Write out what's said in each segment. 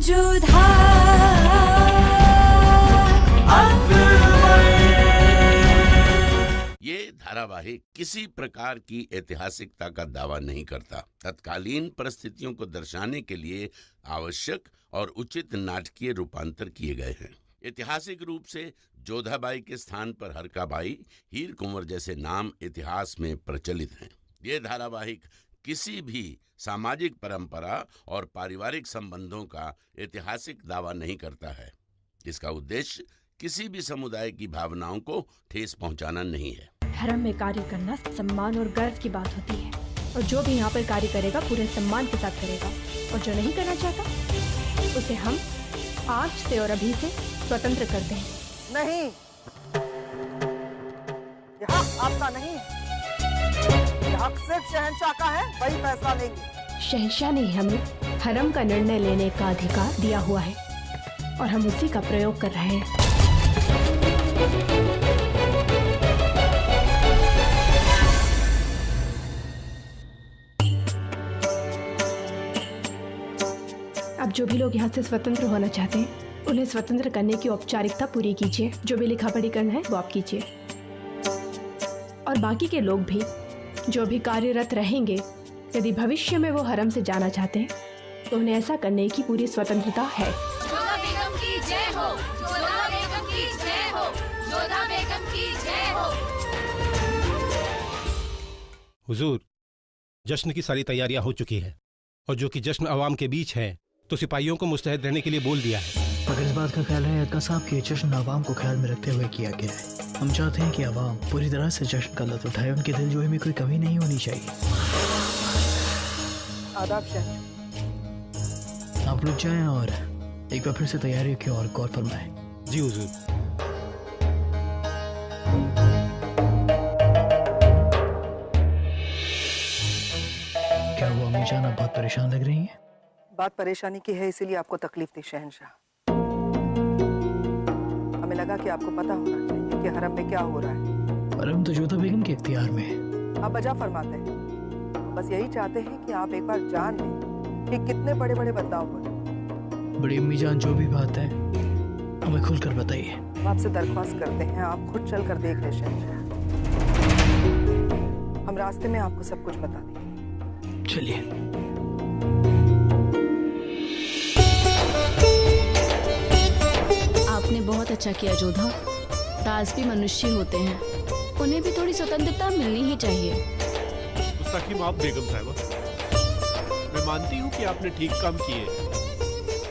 जोधा ये धारावाहिक किसी प्रकार की ऐतिहासिकता का दावा नहीं करता। तत्कालीन परिस्थितियों को दर्शाने के लिए आवश्यक और उचित नाटकीय रूपांतर किए गए हैं। ऐतिहासिक रूप से जोधाबाई के स्थान पर हरकाबाई, हीर कुंवर जैसे नाम इतिहास में प्रचलित हैं। ये धारावाहिक किसी भी सामाजिक परंपरा और पारिवारिक संबंधों का ऐतिहासिक दावा नहीं करता है। इसका उद्देश्य किसी भी समुदाय की भावनाओं को ठेस पहुंचाना नहीं है। हरम में कार्य करना सम्मान और गर्व की बात होती है, और जो भी यहाँ पर कार्य करेगा पूरे सम्मान के साथ करेगा, और जो नहीं करना चाहता उसे हम आज से और अभी से स्वतंत्र करते हैं। नहीं, यहाँ आपका नहीं, यहाँ सिर्फ शहंशाह का है, वही फैसला लेंगे। शहंशाह ने हमें हरम का निर्णय लेने का अधिकार दिया हुआ है और हम उसी का प्रयोग कर रहे हैं। अब जो भी लोग यहाँ से स्वतंत्र होना चाहते हैं उन्हें स्वतंत्र करने की औपचारिकता पूरी कीजिए। जो भी लिखा पढ़ी करना है वो आप कीजिए, और बाकी के लोग भी जो भी कार्यरत रहेंगे, यदि भविष्य में वो हरम से जाना चाहते हैं तो उन्हें ऐसा करने की पूरी स्वतंत्रता है। जोधा बेगम की जय हो, जोधा बेगम की जय हो, जोधा बेगम की जय हो। हुजूर, जश्न की सारी तैयारियां हो चुकी है, और जो कि जश्न अवाम के बीच है तो सिपाहियों को मुस्तैद रहने के लिए बोल दिया है। मगर इस बात का ख्याल है अदका साहब कि जश्न अवाम को ख्याल में रखते हुए किया गया है। हम चाहते हैं कि अवाम पूरी तरह से जश्न का लुत्फ उठाए, उनके दिलजोई में कोई कमी नहीं होनी चाहिए। आदाब शहर, आप रुक जाएं और एक बार फिर से तैयारी की और गौर फरमाएं। जी हुजूर। क्या वो अम्मी जान आप बहुत परेशान लग रही हैं? बात परेशानी की है, इसीलिए आपको तकलीफ दी शहंशाह। हमें लगा कि आपको पता होना चाहिए कि हरम में क्या हो रहा है। हरम तो जोधा बेगम के इख्तियार में है। आप बजा फरमाते हैं, बस यही चाहते हैं कि आप एक बार जान लें कि कितने बड़े बड़े बदलाव हो रहे हैं। बड़ी अम्मी जान, जो भी बात है हमें खुलकर बताइए। हम आपसे दरख्वास्त करते हैं आप खुद चल कर देख लें शहंशाह। हम रास्ते में आपको सब कुछ बता देंगे। चलिए। आपने बहुत अच्छा किया जोधा। दास भी मनुष्य होते हैं, उन्हें भी थोड़ी स्वतंत्रता मिलनी ही चाहिए। मुस्तकीम आप बेगम साहिबा, मैं मानती हूँ कि आपने ठीक काम किए,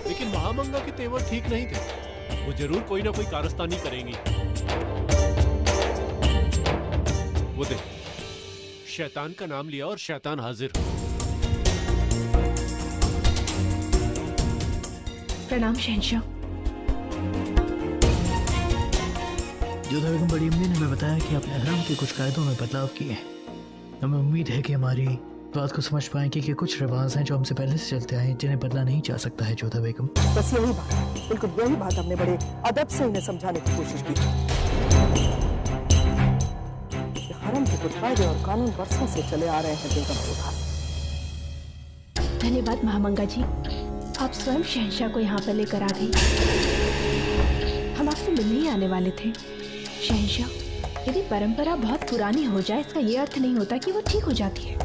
लेकिन महामंगा के तेवर ठीक नहीं थे। वो जरूर कोई ना कोई कारस्तानी करेंगी। वो देख, शैतान का नाम लिया और शैतान हाजिर। प्रणाम शहंशाह। जोधा बेगम, बड़ी अम्मी ने हमें बताया कि आपने हरम के कुछ कायदों में बदलाव किए हैं। हमें उम्मीद है कि हमारी बात को समझ पाएंगे कि कुछ रिवाज हैं जो हमसे पहले से चलते आए हैं, जिन्हें बदला नहीं जा सकता है। जोधा बेगम, बस यही बात, बिल्कुल यही बात हमने बड़े अदब से इन्हें समझाने की कोशिश की। हरम के कुछ कायदे और कानून वर्षों से चले आ रहे हैं बेगम जोधा। धन्यवाद महामंगा जी, आप स्वयं शहंशाह को यहाँ पर लेकर आ गई। हम आपसे मिलने ही आने वाले थे। शहंशाह, यदि परंपरा बहुत पुरानी हो जाए इसका ये अर्थ नहीं होता कि वो ठीक हो जाती है।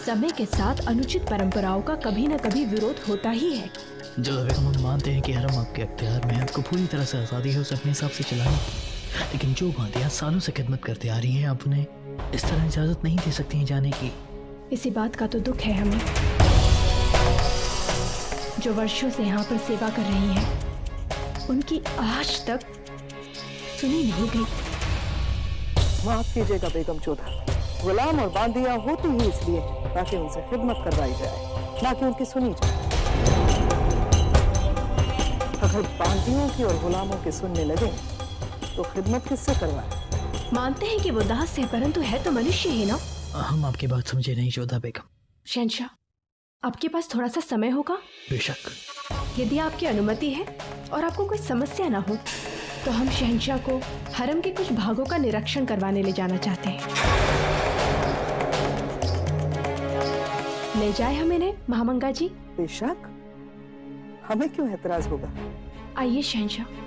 समय के साथ अनुचित परंपराओं का कभी न कभी विरोध होता ही है। जोधा बेगम, हम मानते हैं कि हरम आपके अख्तियार में है, आपको पूरी तरह से आज़ादी है उसे अपने हिसाब से चलाने की। लेकिन जो बातें सालों से खिदमत करते आ रही हैं, आप उन्हें इस तरह इजाज़त नहीं दे सकती हैं जाने की। इसी बात का तो दुख है हमें, जो वर्षों से यहाँ पर सेवा कर रही हैं, उनकी आज तक सुनी नहीं गई। माफ कीजिएगा बेगम जोधा, गुलाम और बांदियां होती ही इसलिए ताकि उनसे खिदमत करवाई जाए, ना कि उनकी सुनी जाए। अगर बांदियों की और गुलामों की सुनने लगे तो खिदमत किससे करवाए? मानते हैं कि वो दास है, परंतु है तो मनुष्य ही ना। हम आपकी बात समझे नहीं जोधा बेगम। शहंशाह, आपके पास थोड़ा सा समय होगा? बेशक। यदि आपकी अनुमति है और आपको कोई समस्या ना हो तो हम शहंशाह को हरम के कुछ भागों का निरीक्षण करवाने ले जाना चाहते हैं। ले जाए हम इन्हें महामंगा जी? बेशक, हमें क्यों एतराज होगा। आइए शहंशाह।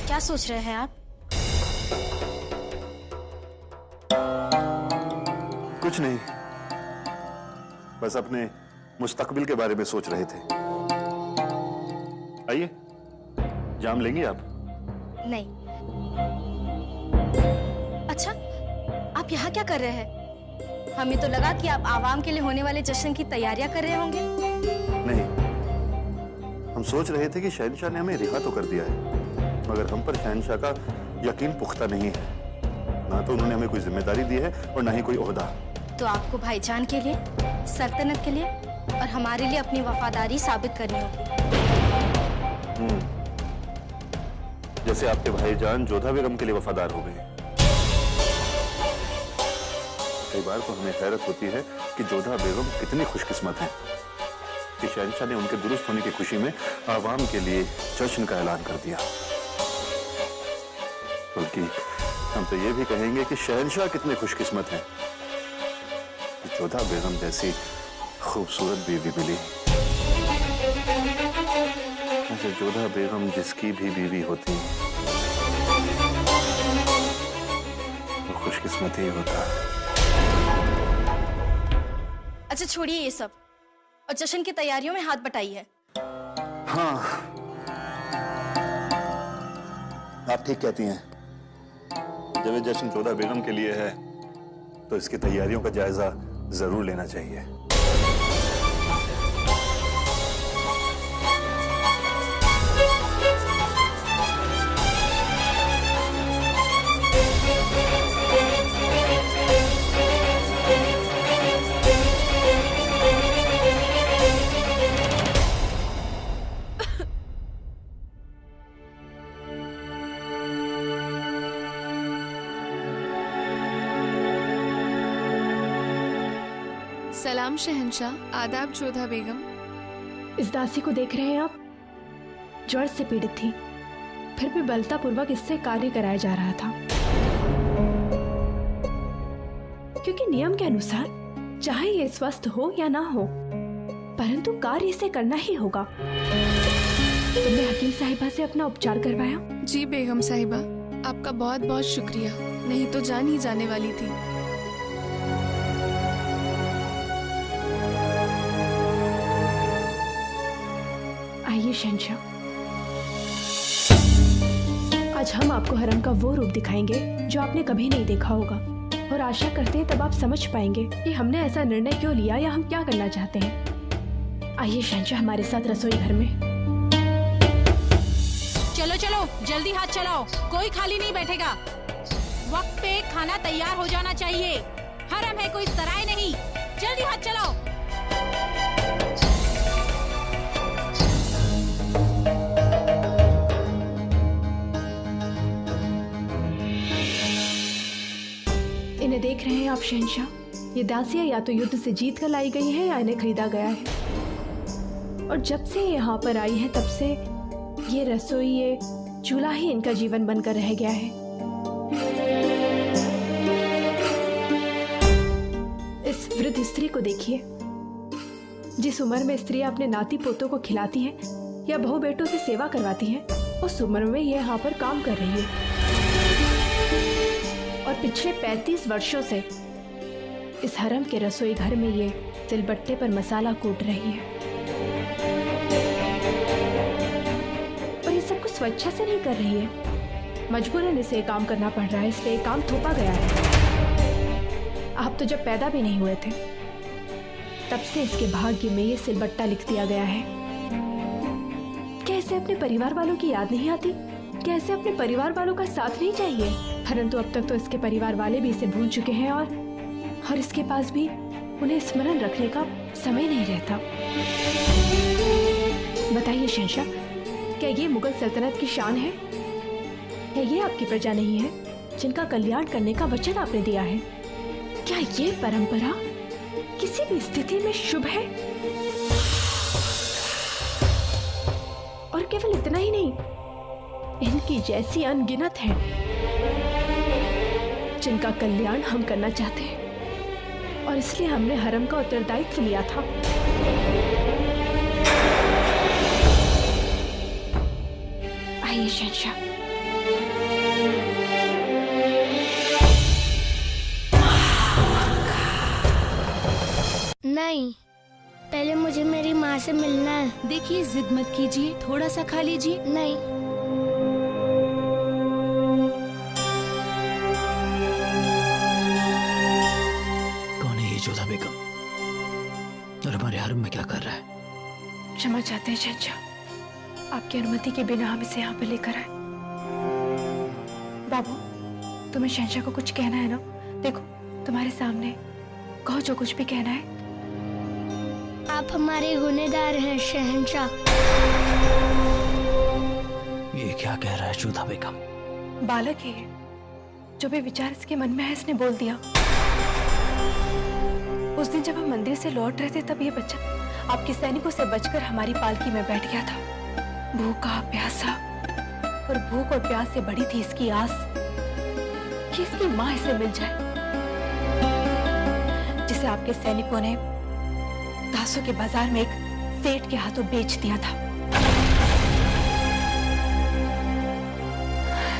क्या सोच रहे हैं आप? कुछ नहीं, बस अपने मुस्तकबिल के बारे में सोच रहे थे। आइए, जाम लेंगी आप? नहीं। अच्छा, आप यहाँ क्या कर रहे हैं? हमें तो लगा कि आप आवाम के लिए होने वाले जश्न की तैयारियां कर रहे होंगे। नहीं, हम सोच रहे थे कि शहंशाह ने हमें रिहा तो कर दिया है, मगर हम पर शहंशाह का यकीन पुख्ता नहीं है। ना तो उन्होंने हमें कोई जिम्मेदारी दी है और ना ही कोई ओहदा। तो आपको भाईजान के लिए, सल्तनत के लिए और हमारे लिए अपनी वफादारी साबित करनी होगी। जैसे आपके भाईजान जोधा बेगम के लिए वफादार हो गए। कई बार तो हमें हैरत होती है कि जोधा बेगम कितनी खुशकिस्मत हैं कि शहंशाह ने उनके दुरुस्त होने की खुशी में आवाम के लिए जश्न का ऐलान कर दिया। बल्कि हम तो ये भी कहेंगे कि शहंशाह कितने खुशकिस्मत हैं कि जोधा बेगम जैसी खूबसूरत बीवी मिली। ऐसे जोधा बेगम जिसकी भी बीवी होती वो खुशकिस्मत ही होता। अच्छा छोड़िए ये सब और जश्न की तैयारियों में हाथ बटाइए। हाँ, आप ठीक कहती हैं। जब ये जश्न जोधा बेगम के लिए है तो इसकी तैयारियों का जायजा जरूर लेना चाहिए। सलाम शहंशाह, आदाब जोधा बेगम। इस दासी को देख रहे हैं आप? ज्वर से पीड़ित थी, फिर भी बलतापूर्वक इससे कार्य कराया जा रहा था, क्योंकि नियम के अनुसार चाहे ये स्वस्थ हो या ना हो, परंतु कार्य इसे करना ही होगा। तुमने हकीम साहिबा से अपना उपचार करवाया? जी बेगम साहिबा, आपका बहुत बहुत शुक्रिया, नहीं तो जान ही जाने वाली थी। आइए शहंशाह, आज हम आपको हरम का वो रूप दिखाएंगे जो आपने कभी नहीं देखा होगा, और आशा करते हैं तब आप समझ पाएंगे कि हमने ऐसा निर्णय क्यों लिया या हम क्या करना चाहते हैं। आइए शहंशाह हमारे साथ रसोई घर में। चलो चलो जल्दी हाथ चलाओ, कोई खाली नहीं बैठेगा। वक्त पे खाना तैयार हो जाना चाहिए। हरम है, कोई सराय नहीं। जल्दी हाथ चलाओ। इन्हें देख रहे हैं आप शहंशाह? ये दासियां या तो युद्ध से जीत कर लाई गई हैं या इन्हें खरीदा गया है, और जब से ये यहाँ पर आई है तब से ये रसोई, ये चूल्हा ही इनका जीवन बनकर रह गया है। इस वृद्ध स्त्री को देखिए। जिस उम्र में स्त्रियां अपने नाती पोतों को खिलाती हैं या बहू बेटों से सेवा करवाती हैं, उस उम्र में ये यहाँ पर काम कर रही है, और पिछले 35 वर्षों से इस हरम के रसोई घर में ये सिलबट्टे पर मसाला कूट रही है। और ये सब कुछ स्वेच्छा से नहीं कर रही है, मजबूरन इसे काम करना पड़ रहा है, इसलिए काम थोपा गया है। आप तो जब पैदा भी नहीं हुए थे तब से इसके भाग्य में ये सिलबट्टा लिख दिया गया है। क्या इसे अपने परिवार वालों की याद नहीं आती? क्या इसे अपने परिवार वालों का साथ नहीं चाहिए? परंतु अब तक तो इसके परिवार वाले भी इसे भूल चुके हैं और इसके पास भी उन्हें स्मरण रखने का समय नहीं रहता। बताइए शहंशाह, क्या ये मुगल सल्तनत की शान है? क्या ये आपकी प्रजा नहीं है जिनका कल्याण करने का वचन आपने दिया है? क्या ये परंपरा किसी भी स्थिति में शुभ है? और केवल इतना ही नहीं, इनकी जैसी अनगिनत हैं जिनका कल्याण हम करना चाहते हैं, और इसलिए हमने हरम का उत्तरदायित्व लिया था। आइए शहंशाह। नहीं, पहले मुझे मेरी माँ से मिलना है। देखिए, जिद मत कीजिए, थोड़ा सा खा लीजिए। नहीं। कौन है ये जोधा बेगम? और हमारे हरम में क्या कर रहा है? क्षमा चाहते हैं शहंशाह, आपकी अनुमति के बिना हम इसे यहाँ पर लेकर आए। बाबू, तुम्हें शहंशाह को कुछ कहना है ना? देखो तुम्हारे सामने, कहो जो कुछ भी कहना है। आप हमारे गुनहगार हैं शहंशाह। ये क्या कह रहा है जोधा बेगम? बालक है, जो भी विचार इसके मन में है इसने बोल दिया। उस दिन जब हम मंदिर से लौट रहे थे तब ये बच्चा आपके सैनिकों से बचकर हमारी पालकी में बैठ गया था। भूखा प्यासा, और भूख और प्यास से बड़ी थी इसकी आस कि इसकी माँ इसे मिल जाए, जिसे आपके सैनिकों ने दासों के बाजार में एक सेठ के हाथों बेच दिया था।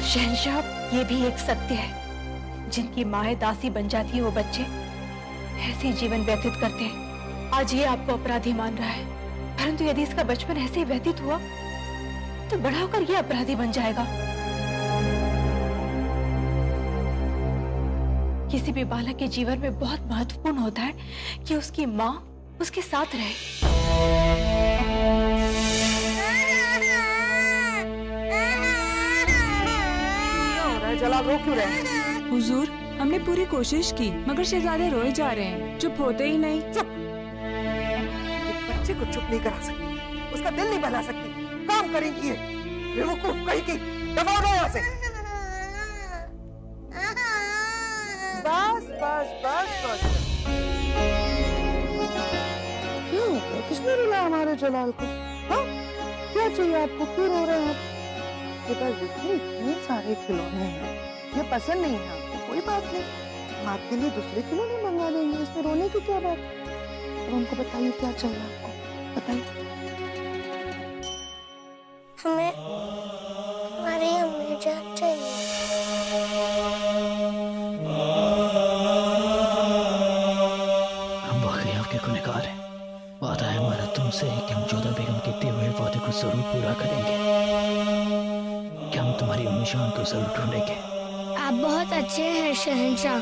शहंशाह, ये भी एक सत्य है, जिनकी माँ दासी बन जाती है वो बच्चे ऐसे जीवन व्यतीत करते हैं। आज ये आपको अपराधी मान रहा है, परंतु यदि इसका बचपन ऐसे ही व्यतीत हुआ तो बड़ा होकर ये अपराधी बन जाएगा। किसी भी बालक के जीवन में बहुत महत्वपूर्ण होता है कि उसकी माँ उसके साथ रहे। क्या हो रहा है? जलाल रो क्यों रहे हैं? हुजूर, हमने पूरी कोशिश की मगर शहजादे रोए जा रहे हैं, चुप होते ही नहीं। चुप! एक बच्चे को चुप नहीं करा सकती, उसका दिल नहीं बना सकती। काम करेंगी ये बेवकूफ कहीं की। दफा हो यहाँ से। बस बस बस बस। क्यों? किसने रुलाया हमारे जलाल को? हाँ? क्या चाहिए आपको? क्यों रो रहे हैं? ये पास देखिए इतने सारे खिलौने हैं, ये पसंद नहीं है आपको, कोई बात नहीं, आपके लिए दूसरे खिलौने मंगा देंगे, इसमें रोने की क्या बात है? अब हमको बताइए क्या चाहिए आपको, बताइए। हमें हमारी अम्मी जान चाहिए। हम वाकई आपके गुनहगार हैं। वादा है हमारा तुमसे कि हम जोधा बेगम के दिए हुए वादे को जरूर पूरा करेंगे, कि हम तुम्हारी अम्मी जान को जरूर ढूंढेंगे। आप बहुत अच्छे हैं शहंशाह।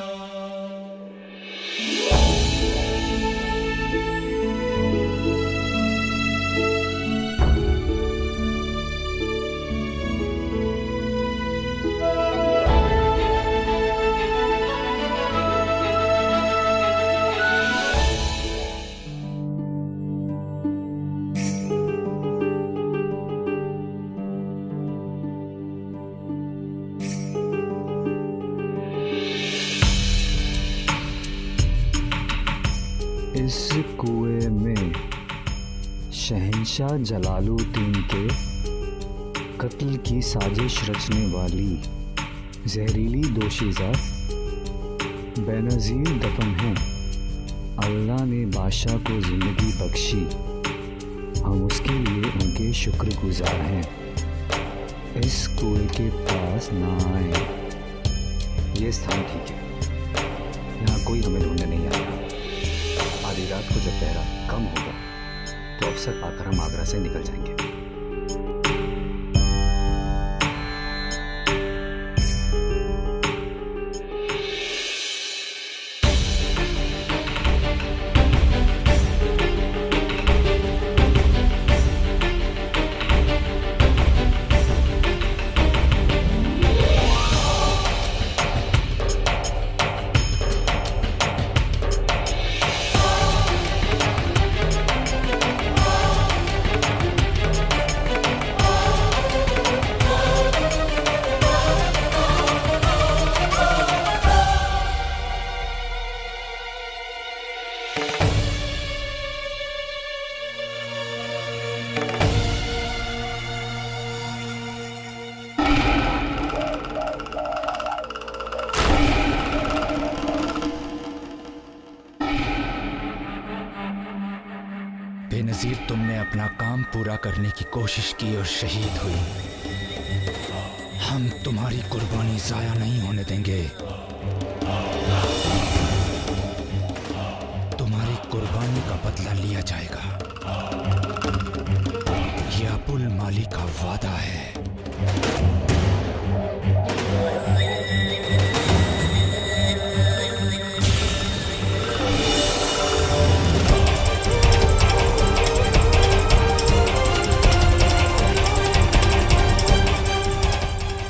इस कुएं में शहंशाह जलालुद्दीन के कत्ल की साजिश रचने वाली जहरीली दोशीज़ा बेनज़ीर दफन है। अल्लाह ने बादशाह को ज़िंदगी बख्शी, हम उसके लिए उनके शुक्रगुजार हैं। इस कुएं के पास ना आए। ये स्थान ठीक है, यहाँ कोई हमें ढूंढने नहीं आएगा। आधी रात को जब पहरा कम होगा तो अफसर पाकर हम आगरा से निकल जाएंगे। वजीर, तुमने अपना काम पूरा करने की कोशिश की और शहीद हुई। हम तुम्हारी कुर्बानी जाया नहीं होने देंगे। तुम्हारी कुर्बानी का बदला लिया जाएगा। यह अबुल माली का वादा है।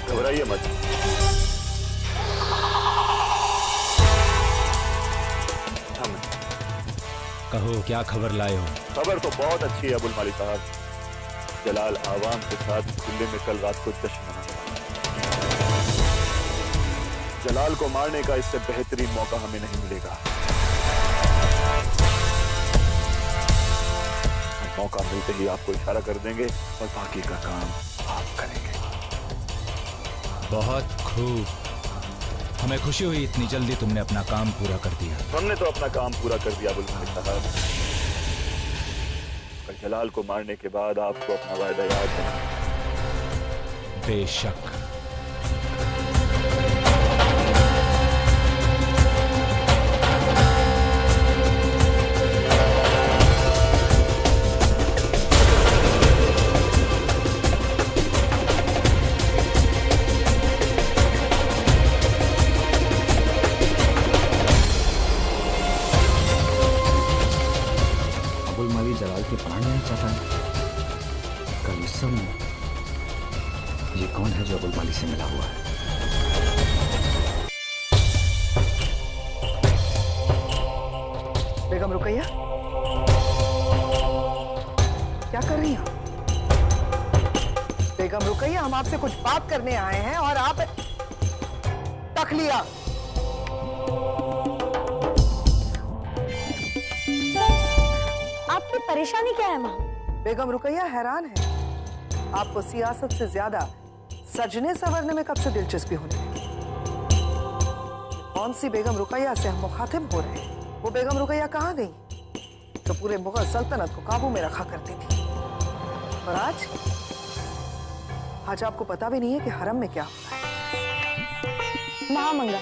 घबराइए मत। कहो क्या खबर लाए हो? खबर तो बहुत अच्छी है अबुल माली साहब। जलाल आवाम के साथ दिल्ली में कल रात को जश्न मनाने वाला है। जलाल को मारने का इससे बेहतरीन मौका हमें नहीं मिलेगा। हम मौका मिलते ही आपको इशारा कर देंगे और बाकी का काम आप करेंगे। बहुत खूब। हमें खुशी हुई इतनी जल्दी तुमने अपना काम पूरा कर दिया। हमने तो अपना काम पूरा कर दिया अबुल माली साहब। कल जलाल को मारने के बाद आपको अपना वायदा याद है? बेशक। जलाल के पार नहीं चाहता है। कल इस सब में ये कौन है जो अबुल माली से मिला हुआ है? बेगम रुकैया, क्या कर रही हो? बेगम रुकैया, हम आपसे कुछ बात करने आए हैं और आप तक लिया। आपकी परेशानी क्या है माँ? बेगम रुकैया हैरान है, आपको सियासत से ज्यादा सजने संवरने में कब से दिलचस्पी होने लगी? कौन सी बेगम रुकैया से हम मुखातिब हो रहे हैं? वो बेगम रुकैया कहाँ गई तो पूरे मुगल सल्तनत को काबू में रखा करती थी, और आज आपको पता भी नहीं है कि हरम में क्या हो रहा है। महामंगा,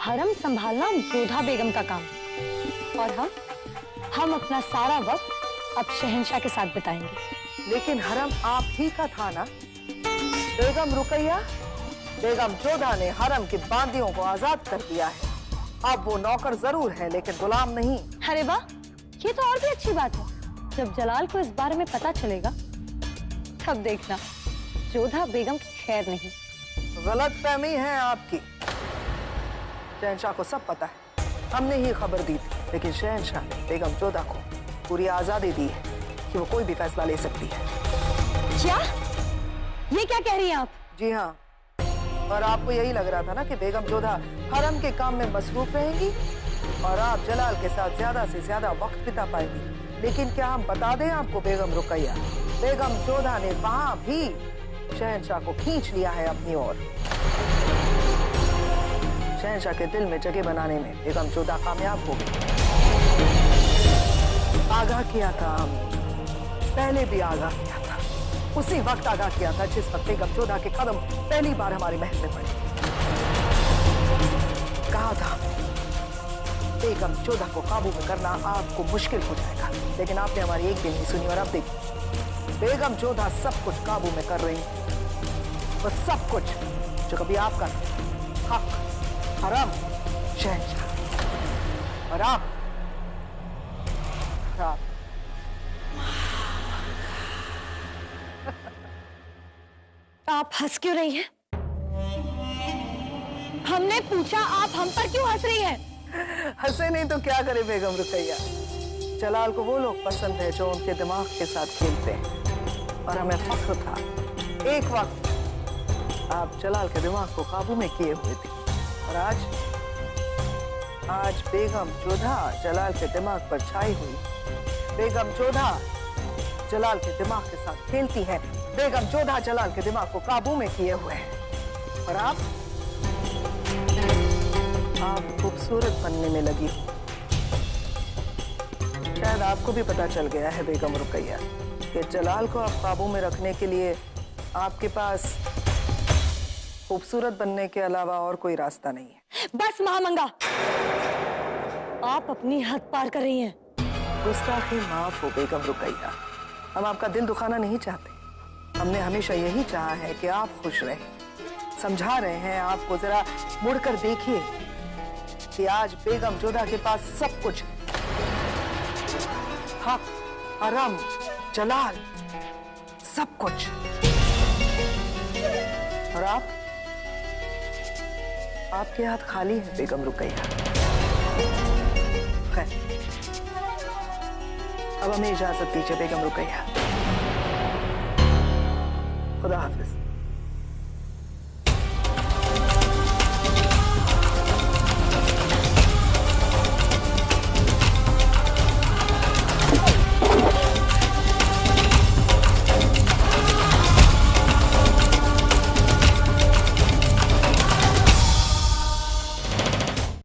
हरम संभालना जोधा बेगम का काम, और हम अपना सारा वक्त अब शहंशाह के साथ बिताएंगे। लेकिन हरम आप ही का था ना बेगम रुकैया? बेगम जोधा ने हरम की बांदियों को आजाद कर दिया है। अब वो नौकर जरूर है लेकिन गुलाम नहीं। अरे वाह, ये तो और भी अच्छी बात है। जब जलाल को इस बारे में पता चलेगा तब देखना जोधा बेगम की खैर नहीं। गलत फहमी है आपकी। शहंशाह को सब पता है, हमने ही खबर दी थी, लेकिन शहंशाह ने बेगम जोधा को पूरी आजादी दी है कि वो कोई भी फैसला ले सकती है। क्या? ये क्या कह रही हैं आप? जी हाँ, और आपको यही लग रहा था ना कि बेगम जोधा हरम के काम में मसरूफ रहेंगी और आप जलाल के साथ ज्यादा से ज्यादा वक्त बिता पाएंगी। लेकिन क्या हम बता दें आपको बेगम रुकैया, बेगम जोधा ने वहां भी शहंशाह को खींच लिया है अपनी ओर। शहंशाह के दिल में जगह बनाने में बेगम जोधा कामयाब हो गई। आगाह किया था हमने, पहले भी आगाह किया था, उसी वक्त आगाह किया था जिस वक्त बेगम जोधा के कदम पहली बार हमारे महल में पड़े। कहा था बेगम जोधा को काबू में करना आपको मुश्किल हो जाएगा, लेकिन आपने हमारी एक भी नहीं सुनी। और अब देखिए बेगम जोधा सब कुछ काबू में कर रही है, वो सब कुछ जो कभी आपका हक, हरम, शहंशाह, और आप आप हंस क्यों रही हैं? हमने पूछा, आप हम पर क्यों हंस रही हैं? हंसे नहीं तो क्या करे बेगम रुकैया। जलाल को वो लोग पसंद है जो उनके दिमाग के साथ खेलते हैं, और हमें फख्र था एक वक्त आप जलाल के दिमाग को काबू में किए हुए थे, और आज बेगम जोधा जलाल के दिमाग पर छाई हुई। बेगम जोधा जलाल के दिमाग के साथ खेलती है, बेगम जोधा जलाल के दिमाग को काबू में किए हुए हैं, और आप खूबसूरत बनने में लगी हो। शायद आपको भी पता चल गया है बेगम रुकैया कि जलाल को आप काबू में रखने के लिए आपके पास खूबसूरत बनने के अलावा और कोई रास्ता नहीं है। बस महामंगा, आप अपनी हद पार कर रही हैं। गुस्ताखी माफ हो बेगम रुकैया, हम आपका दिल दुखाना नहीं चाहते। हमने हमेशा यही चाहा है कि आप खुश रहें। समझा रहे हैं आपको, जरा मुड़कर देखिए कि आज बेगम जोधा के पास सब कुछ, हक, हरम, जलाल, सब कुछ। और आपके हाथ खाली है बेगम रुकैया। खैर, अब हमें इजाजत दीजिए बेगम रुकैया। खुदा हाफिज।